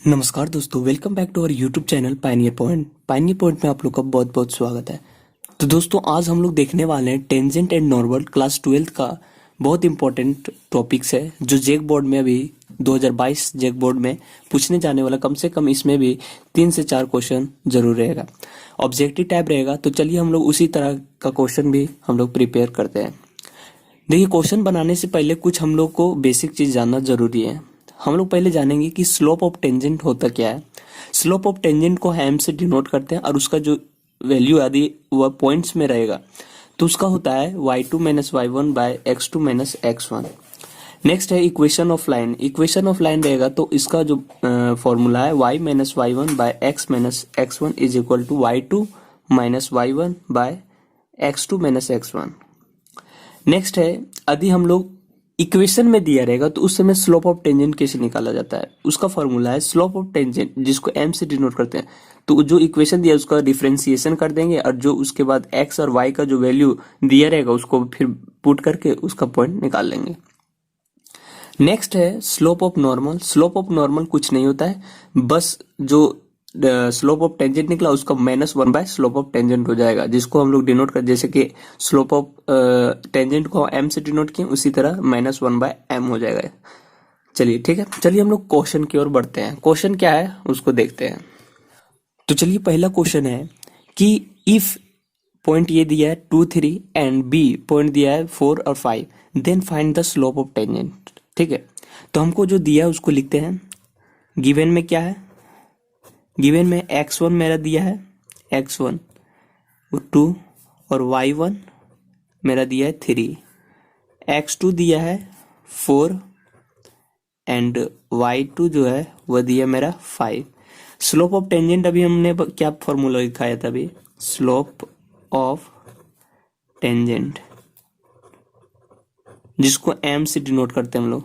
नमस्कार दोस्तों, welcome back to our YouTube channel Pioneer Point. Pioneer Point में आप लोग का बहुत बहुत स्वागत है। तो दोस्तों, आज हम लोग देखने वाले हैं टेंजेंट एंड नॉर्मल क्लास 12 का बहुत इंपॉर्टेंट टॉपिक्स है, जो जेक बोर्ड में अभी 2022 जेक बोर्ड में पूछने जाने वाला। कम से कम इसमें भी 3 से 4 क्वेश्चन जरूर रहेगा। ऑब्जेक्टिव टाइप रहेगा। तो चलिए हम लोग उसी तरह का क्वेश्चन भी हम लोग प्रिपेयर करते हैं। देखिए, क्वेश्चन बनाने से पहले कुछ हम लोग को बेसिक चीज जानना जरूरी है। हम लोग पहले जानेंगे कि स्लोप ऑफ टेंजेंट होता क्या है। स्लोप ऑफ टेंजेंट को एम से डिनोट करते हैं और उसका जो वैल्यू आदि वह पॉइंट्स में रहेगा, तो उसका होता है y2 minus y1 by x2 minus x1। Next है equation of line. Equation of line रहेगा तो इसका जो फॉर्मूला है y minus y1 by x minus x1 is equal to y2 minus y1 by x2 minus x1। Next है, यदि हम लोग इक्वेशन में दिया रहेगा तो उस समय स्लोप ऑफ टेंजेंट कैसे निकाला जाता है। उसका फॉर्मूला है स्लोप ऑफ टेंजेंट, जिसको एम से डिनोट करते हैं। तो जो इक्वेशन दिया है उसका डिफरेंशिएशन कर देंगे और जो उसके बाद एक्स और वाई का जो वैल्यू दिया रहेगा उसको फिर पुट करके उसका पॉइंट निकाल लेंगे। नेक्स्ट है slope of normal. Slope of normal कुछ नहीं होता है, बस जो स्लोप ऑफ टेंजेंट निकला उसका -1 बाय स्लोप ऑफ टेंजेंट हो जाएगा, जिसको हम लोग डिनोट कर, जैसे कि स्लोप ऑफ टेंजेंट को एम से डिनोट किए उसी तरह -1 बाय एम हो जाएगा। चलिए ठीक है, चलिए हम लोग क्वेश्चन की ओर बढ़ते हैं। क्वेश्चन क्या है उसको देखते हैं। तो चलिए, पहला क्वेश्चन है कि इफ पॉइंट ये दिया है 2 3 एंड बी पॉइंट दिया है 4 और 5, then find the slope of tangent. ठीक है, तो हमको जो दिया है उसको लिखते हैं। गिवन में क्या है, गिवन में x1 मेरा दिया है x1 2 और y1 मेरा दिया है 3, x2 दिया है 4 एंड y2 जो है वह दिया मेरा 5। स्लोप ऑफ टेंजेंट अभी हमने क्या फॉर्मूला लिखाया था अभी, स्लोप ऑफ टेंजेंट, जिसको m से डिनोट करते हैं हम लोग।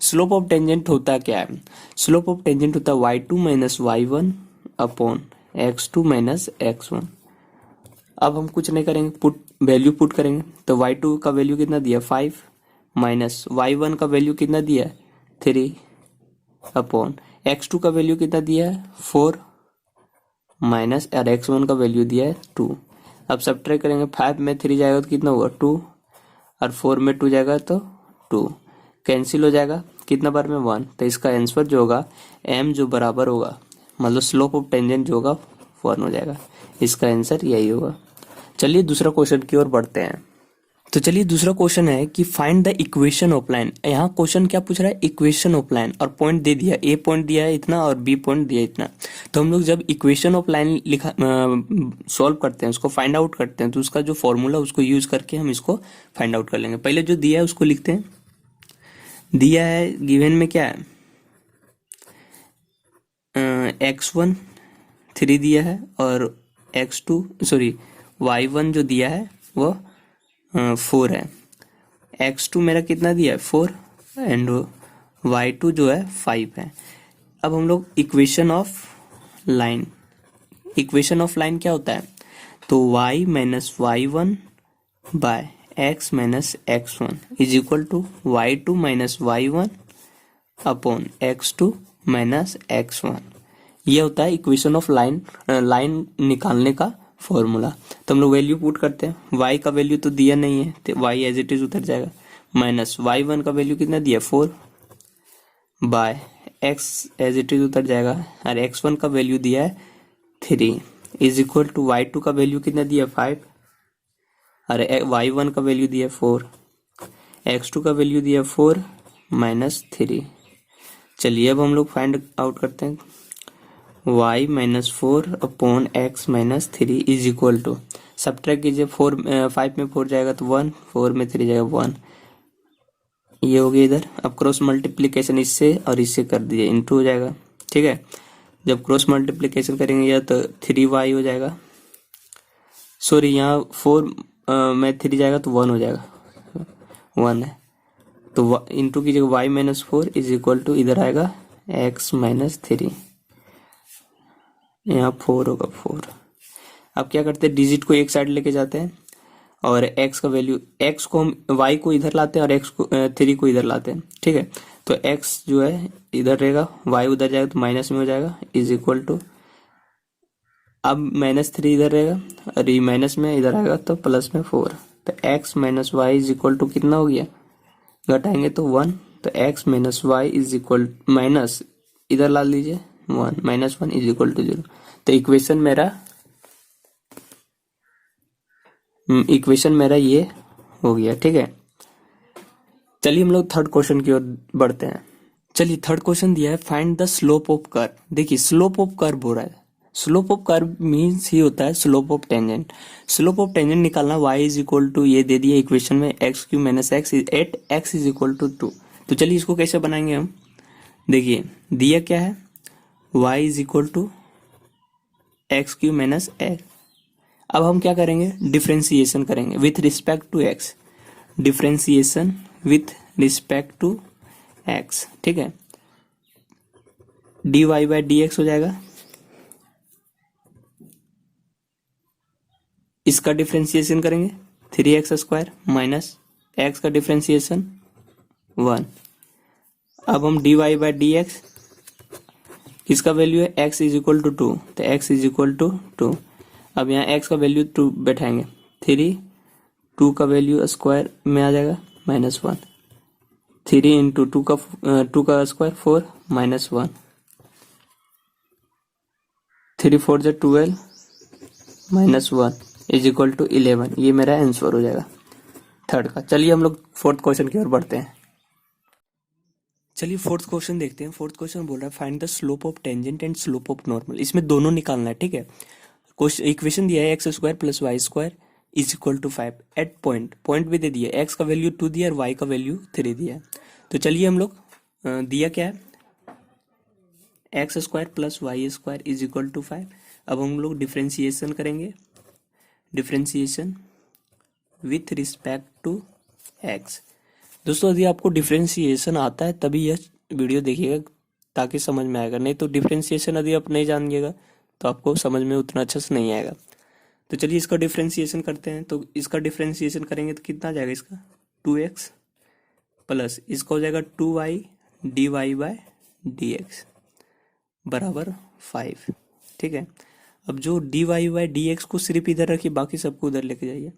स्लोप ऑफ टेंजेंट होता क्या है, स्लोप ऑफ टेंजेंट होता है y2 minus y1 upon x2 minus x1। अब हम कुछ नहीं करेंगे, वैल्यू पुट करेंगे। तो y2 का वैल्यू कितना दिया 5 माइनस y1 का वैल्यू कितना दिया 3 अपॉन x2 का वैल्यू कितना दिया है 4 माइनस और x1 का वैल्यू दिया है 2। अब सब्ट्रैक्ट करेंगे, 5 में 3 जाएगा तो कितना होगा 2 और 4 में 2 जाएगा तो 2, कैंसिल हो जाएगा कितना बार में 1। तो इसका आंसर जो होगा m जो बराबर होगा, मतलब स्लोप ऑफ टेंजेंट जो होगा 1 हो जाएगा। इसका आंसर यही होगा। चलिए दूसरा क्वेश्चन की ओर बढ़ते हैं। तो चलिए दूसरा क्वेश्चन है कि find the equation of line. यहाँ क्वेश्चन क्या पूछ रहा है, इक्वेशन ऑफ लाइन, और पॉइंट दे दिया, ए पॉइंट दिया है इतना और बी पॉइंट दिया इतना। तो हम लोग जब इक्वेशन ऑफ लाइन लिखा सॉल्व करते हैं, उसको फाइंड आउट करते हैं, तो उसका जो फॉर्मूला उसको यूज करके हम इसको फाइंड आउट कर लेंगे। पहले जो दिया है उसको लिखते हैं। दिया है गिवन में क्या है, x1 3 दिया है और y1 जो दिया है वो 4 है। x2 मेरा कितना दिया है 4 एंड y2 जो है 5 है। अब हम लोग equation of line, equation of line क्या होता है, तो y minus y1 by x minus x1 is equal to y2 minus y1 upon x2 minus x1। ये होता है इक्वेशन ऑफ लाइन, लाइन निकालने का फॉर्मूला। तो हम लोग वैल्यू पुट करते हैं। y का वैल्यू तो दिया नहीं है तो y एज इट इज उतर जाएगा, माइनस y1 का वैल्यू कितना दिया 4 by x as it is उतर जाएगा और x1 का वैल्यू दिया है 3 इज इक्वल टू y2 का वैल्यू कितना दिया 5 और y1 का वैल्यू दिया 4, x2 का वैल्यू दिया 4 माइनस 3। चलिए अब हम लोग फाइंड आउट करते हैं। y minus 4 upon x minus 3 is equal to, subtract कीजिए, 5 में 4 जाएगा तो 1, 4 में 3 जाएगा 1, ये हो गया इधर। अब क्रॉस मल्टीप्लीकेशन इससे और इससे कर दीजिए, इनटू हो जाएगा। ठीक है, जब क्रॉस मल्टीप्लीकेशन करेंगे या तो 3y हो जाएगा, सॉरी यहाँ 4 में 3 जाएगा तो 1 हो जाएगा, 1 है तो इनटू कीजिएगा y minus 4 is equal to इधर आएगा x माइनस 3, यहाँ 4 होगा 4। अब क्या करते हैं, डिजिट को एक साइड लेके जाते हैं और x का वैल्यू, x को हम y को इधर लाते हैं और x को 3 को इधर लाते हैं। ठीक है, तो x जो है इधर रहेगा, y उधर जाएगा तो माइनस में हो जाएगा, इज इक्वल टू, अब -3 इधर रहेगा और ये माइनस में इधर आएगा तो प्लस में 4, तो x minus y is equal to कितना हो गया, घटाएंगे तो 1, तो x minus y is equal minus इधर ला लीजिए 1 माइनस 1 इज इक्वल टू 0। तो इक्वेशन मेरा ये हो गया। ठीक है, चलिए हम लोग थर्ड क्वेश्चन की ओर बढ़ते हैं। चलिए थर्ड क्वेश्चन दिया है find the slope of curve. देखिए स्लोप ऑफ कर्व हो रहा है, स्लोप ऑफ कर्व मीन्स ही होता है slope of tangent. Slope of tangent निकालना, y इज इक्वल टू ये दे दिया इक्वेशन में x cube minus x at x is equal to 2। तो चलिए इसको कैसे बनाएंगे हम, देखिए दिया क्या है, y is equal to x cube minus x. अब हम क्या करेंगे, डिफ्रेंसिएशन करेंगे with respect to x, differentiation with respect to x। ठीक है, dy बाई डी एक्स हो जाएगा, इसका डिफ्रेंसिएशन करेंगे 3x स्क्वायर माइनस x का डिफ्रेंसिएशन 1। अब हम dy बाई डी एक्स, इसका वैल्यू है x इज इक्वल टू 2, तो x इज इक्वल टू 2। अब यहाँ x का वैल्यू 2 बैठाएंगे, 3 2 का वैल्यू स्क्वायर में आ जाएगा -1, 3 इंटू 2 का स्क्वायर 4 -1, 3 4 जा 12 -1 इज इक्वल टू 11। ये मेरा आंसर हो जाएगा थर्ड का। चलिए हम लोग फोर्थ क्वेश्चन की ओर बढ़ते हैं। चलिए फोर्थ क्वेश्चन देखते हैं। फोर्थ क्वेश्चन बोल रहा है find the slope of tangent and slope of normal. इसमें दोनों निकालना है। ठीक है, इक्वेशन दिया है x square plus y square is equal to 5 at point भी दे दिया, एक्स का वैल्यू 2 दिया और वाई का वैल्यू 3 दिया है। तो चलिए हम लोग दिया क्या है, x square plus y square is equal to 5। अब हम लोग डिफ्रेंसिएशन करेंगे, differentiation with respect to x. दोस्तों यदि आपको डिफ्रेंसिएशन आता है तभी यह वीडियो देखिएगा ताकि समझ में आएगा, नहीं तो डिफ्रेंसिएशन यदि आप नहीं जानिएगा तो आपको समझ में उतना अच्छे से नहीं आएगा। तो चलिए इसका डिफ्रेंसिएशन करते हैं। तो इसका डिफ्रेंसिएशन करेंगे तो कितना आ जाएगा, इसका 2x प्लस इसका हो जाएगा 2y dy बाई dx बराबर 5। ठीक है, अब जो dy बाई dx को सिर्फ इधर रखिए, बाकी सबको उधर लेके जाइए।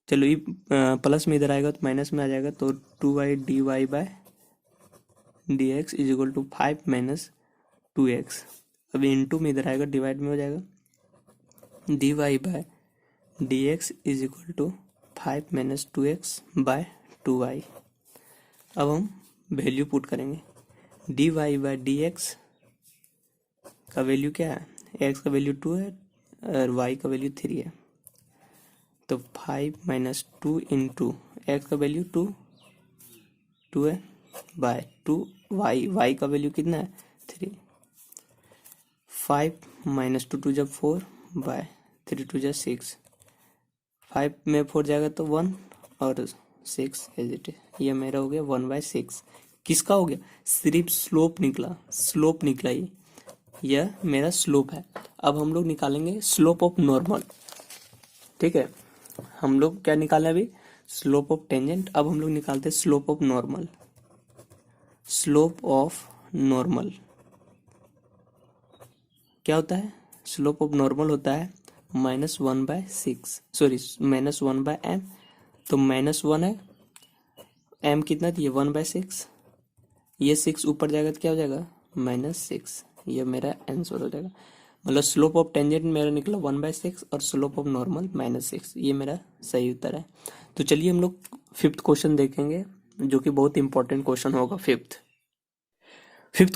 चलो ये प्लस में इधर आएगा तो माइनस में आ जाएगा, तो 2y dy by dx is equal to 5 minus 2x। अब इंटू में इधर आएगा, डिवाइड में हो जाएगा, dy by dx is equal to 5 minus 2x by 2y। अब हम वैल्यू पुट करेंगे, dy बाई dx का वैल्यू क्या है, x का वैल्यू 2 है और y का वैल्यू 3 है, तो 5 माइनस 2 इंटू एक्स का वैल्यू 2 है बाय 2 y का वैल्यू कितना है 3, 5 माइनस 2 जब 4 बाय 3 2 जा 6, 5 में 4 जाएगा तो 1 और 6 एज इट इज। ये मेरा हो गया 1/6। किसका हो गया, सिर्फ स्लोप निकला ये, यह मेरा स्लोप है। अब हम लोग निकालेंगे स्लोप ऑफ नॉर्मल। ठीक है, हम लोग क्या निकाले अभी, स्लोप ऑफ टेंजेंट। अब हम लोग निकालते हैं slope of normal. Slope of normal क्या होता है, स्लोप ऑफ नॉर्मल होता है -1/6, सॉरी -1/m। तो -1 है, m कितना दिया 1/6, ये 6 ऊपर जाएगा तो क्या हो जाएगा -6। ये मेरा आंसर हो जाएगा, मतलब स्लोप ऑफ टेंजेंट मेरा निकला 1/6 और स्लोप ऑफ नॉर्मल -6। ये मेरा सही उत्तर है। तो चलिए हम लोग फिफ्थ क्वेश्चन देखेंगे जो कि बहुत इंपॉर्टेंट क्वेश्चन होगा। फिफ्थ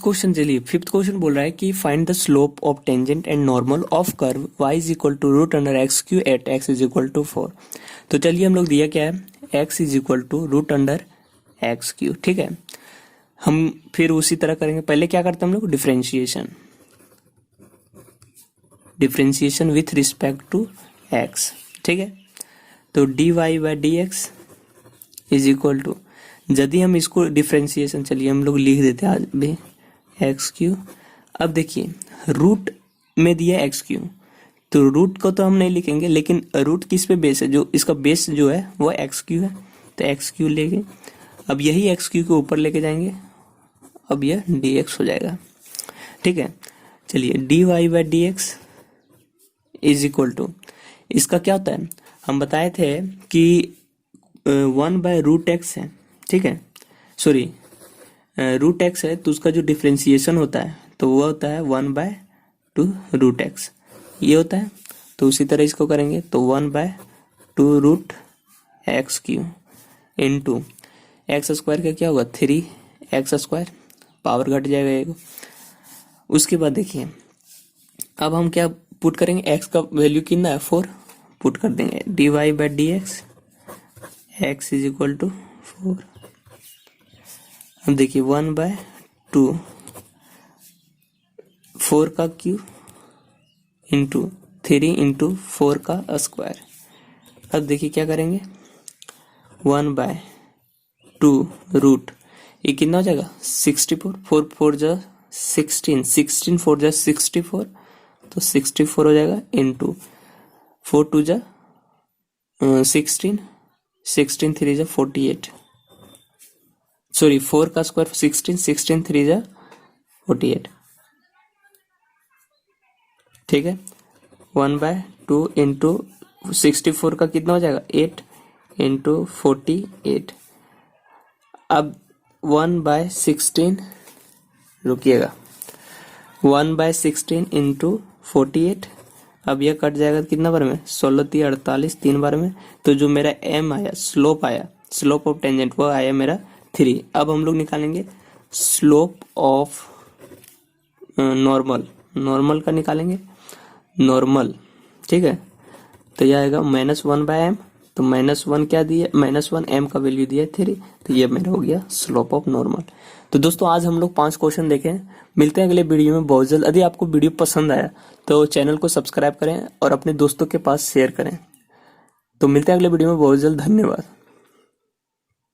क्वेश्चन, चलिए फिफ्थ क्वेश्चन बोल रहा है कि find the slope of tangent and normal of curve y is equal to root under x cube at x is equal to 4। तो चलिए हम लोग दिया क्या है, x is equal to root under x cube. ठीक है, हम फिर उसी तरह करेंगे। पहले क्या करते हैं हम लोग, differentiation with respect to x। ठीक है, तो dy by dx is equal to, यदि हम इसको डिफरेंशिएशन, चलिए हम लोग लिख देते हैं आज भी एक्स क्यू। अब देखिए रूट में दिया एक्स क्यू, तो रूट को तो हम नहीं लिखेंगे, लेकिन रूट किस पे बेस है, जो इसका बेस जो है वो एक्स क्यू है, तो एक्स क्यू लेंगे। अब यही एक्स क्यू को ऊपर लेके जाएंगे अब यह dx हो जाएगा। ठीक है, चलिए dy/dx इज इक्वल टू, इसका क्या होता है, हम बताए थे कि 1/√x है। ठीक है, सॉरी √x है तो उसका जो डिफ्रेंसिएशन होता है तो वो होता है 1/2√x, ये होता है। तो उसी तरह इसको करेंगे तो 1/2√x³ इंटू एक्स स्क्वायर का क्या होगा 3x², पावर घट जाएगा एक। उसके बाद देखिए अब हम क्या पुट करेंगे, x का वैल्यू कितना है 4, पुट कर देंगे dy/dx x is equal to 4। अब देखिए 1/2 4 का क्यूब इंटू 3 इंटू 4 का स्क्वायर। अब देखिए क्या करेंगे 1/2 ये कितना हो जाएगा 64, 4 4 जा 16, 16 4 जा 64 तो 64 हो जाएगा इंटू 4 2 जा 16, 16 3 जा 48, सॉरी 4 का स्क्वायर 16, 16 3 जा 48। ठीक है, 1/2 इंटू 64 का कितना हो जाएगा 8 इंटू 48। अब 1/16 रुकिएगा 1/16 इंटू 48, अब यह कट जाएगा कितना बार में 16 3 48, 3 बार में। तो जो मेरा m आया स्लोप आया, स्लोप ऑफ टेंजेंट वो आया मेरा 3। अब हम लोग निकालेंगे स्लोप ऑफ नॉर्मल, नॉर्मल का निकालेंगे नॉर्मल। ठीक है, तो यह आएगा -1/m, तो -1 क्या दिया, -1 m का वैल्यू दिया 3, तो ये मेरा हो गया स्लोप ऑफ नॉर्मल। तो दोस्तों आज हम लोग 5 क्वेश्चन देखे, मिलते हैं अगले वीडियो में बहुत जल्द। यदि आपको वीडियो पसंद आया तो चैनल को सब्सक्राइब करें और अपने दोस्तों के पास शेयर करें। तो मिलते हैं अगले वीडियो में बहुत जल्द, धन्यवाद।